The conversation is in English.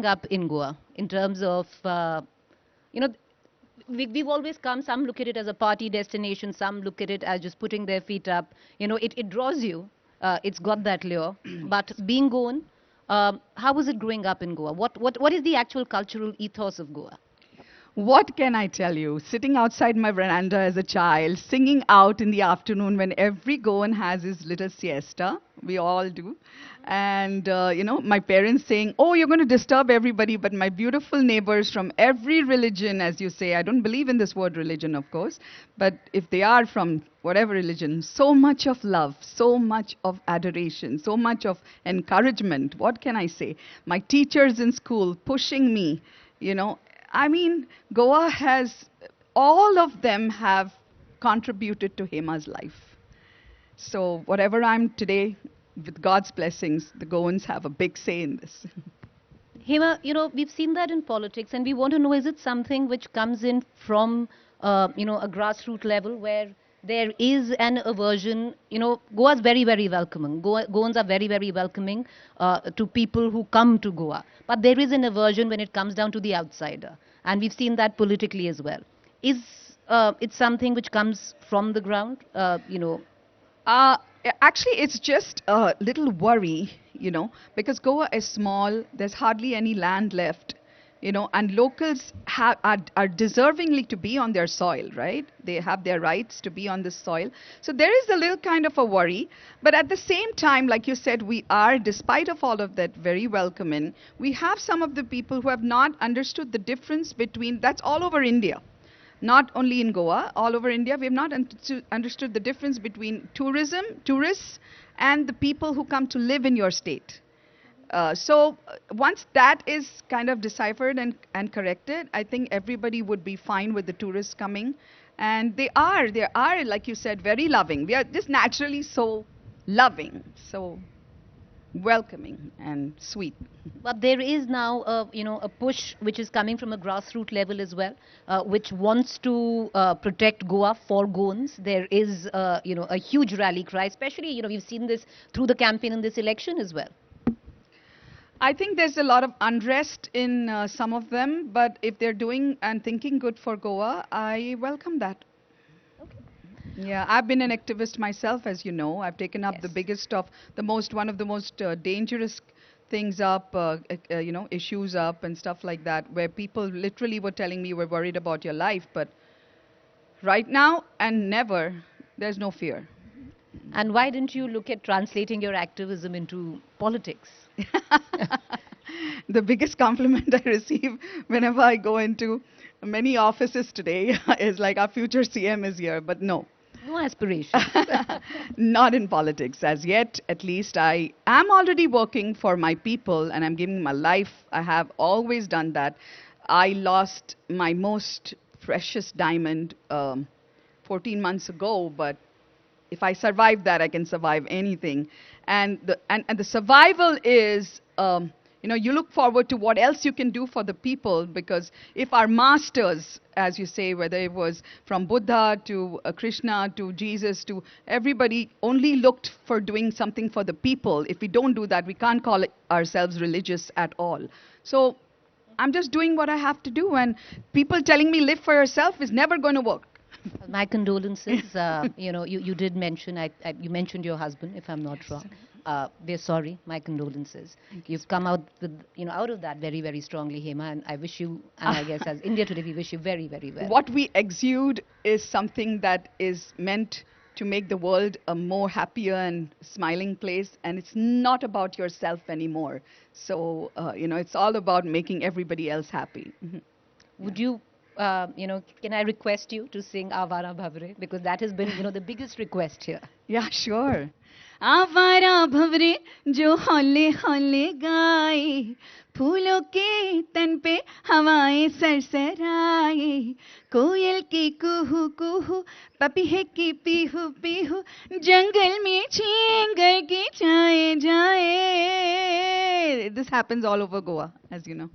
growing up in Goa in terms of, you know, we've always come, some look at it as a party destination, some look at it as just putting their feet up. It draws you. It's got that lure. But being Goan, how was it growing up in Goa? What is the actual cultural ethos of Goa? What can I tell you? Sitting outside my veranda as a child, singing out in the afternoon when every Goan has his little siesta. We all do. And, my parents saying, oh, you're going to disturb everybody, but my beautiful neighbors from every religion, as you say, I don't believe in this word religion, of course, but if they are from whatever religion, so much of love, so much of adoration, so much of encouragement. What can I say? My teachers in school pushing me, Goa has, all of them have contributed to Hema's life. So whatever I'm today, with God's blessings, the Goans have a big say in this. Hema, we've seen that in politics, and we want to know, is it something which comes in from, a grassroots level where there is an aversion? Goa is very, very welcoming. Goans are very, very welcoming to people who come to Goa. But there is an aversion when it comes down to the outsider. And we've seen that politically as well. Is it something which comes from the ground? Actually, it's just a little worry, because Goa is small, there's hardly any land left, and locals are deservingly to be on their soil, right? They have their rights to be on this soil. So there is a little kind of a worry. But at the same time, like you said, we are, despite of all of that, very welcoming. We have some of the people who have not understood the difference between, that's all over India. Not only in Goa, all over India, we have not understood the difference between tourists, and the people who come to live in your state. So once that is kind of deciphered and corrected, I think everybody would be fine with the tourists coming. And they are, like you said, very loving. We are just naturally so loving, so welcoming and sweet. But there is now, a push which is coming from a grassroots level as well, which wants to protect Goa for Goans. There is, a huge rally cry, especially, we've seen this through the campaign in this election as well. I think there's a lot of unrest in some of them, but if they're doing and thinking good for Goa, I welcome that. Yeah, I've been an activist myself, as you know. I've taken up one of the most dangerous things up, issues up and stuff like that, where people literally were telling me, we're worried about your life, but right now and never, there's no fear. And why didn't you look at translating your activism into politics? The biggest compliment I receive whenever I go into many offices today is like, our future CM is here, but no. No aspiration. Not in politics as yet. At least I am already working for my people and I'm giving my life. I have always done that. I lost my most precious diamond 14 months ago, but if I survive that, I can survive anything. And the survival is, you look forward to what else you can do for the people, because if our masters, as you say, whether it was from Buddha to Krishna to Jesus to everybody, only looked for doing something for the people, if we don't do that, we can't call ourselves religious at all. So I'm just doing what I have to do, and people telling me live for yourself is never going to work. My condolences. You did mention, you mentioned your husband, if I'm not wrong. We're sorry. My condolences. You've come out with, out of that very, very strongly, Hema, and I wish you, and I guess as India Today, we wish you very, very well. What we exude is something that is meant to make the world a more happier and smiling place, and it's not about yourself anymore. So, it's all about making everybody else happy. Would you can I request you to sing Avara Bhavre? Because that has been, the biggest request here. Yeah, sure. Avara Bhavre, jo hole hole gaye, phoolon ke tan pe hawaएं सरसराए, कोयल की कुहू कुहू, पपीहे की पीहू पीहू, जंगल में चींगर की जाए जाए. This happens all over Goa, as you know.